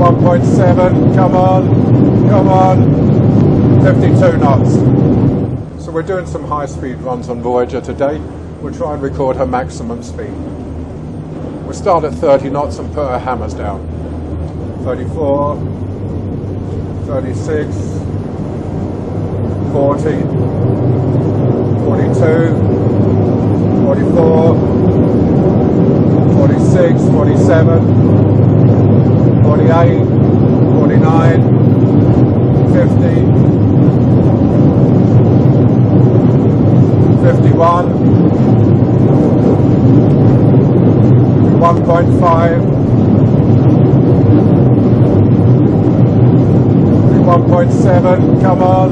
1.7, come on, 52 knots. So we're doing some high-speed runs on Voyager today. We'll try and record her maximum speed. We'll start at 30 knots and put her hammers down. 34, 36, 40, 42, 44, 46, 47, 48, 49, 50, 51, 1.5, 1.7, come on,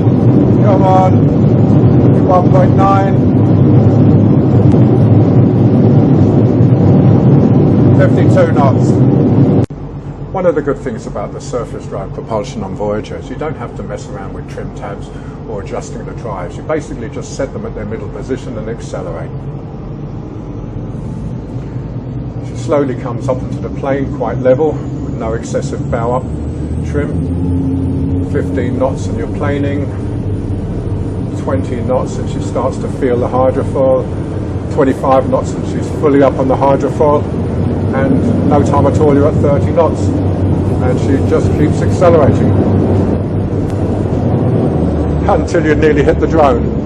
1.9, 52 knots. One of the good things about the surface drive propulsion on Voyager is you don't have to mess around with trim tabs or adjusting the drives. You basically just set them at their middle position and accelerate. She slowly comes up into the plane, quite level, with no excessive bow up trim. 15 knots and you're planing, 20 knots and she starts to feel the hydrofoil, 25 knots and she's fully up on the hydrofoil, and no time at all you're at 30 knots, and she just keeps accelerating until you nearly hit the drone.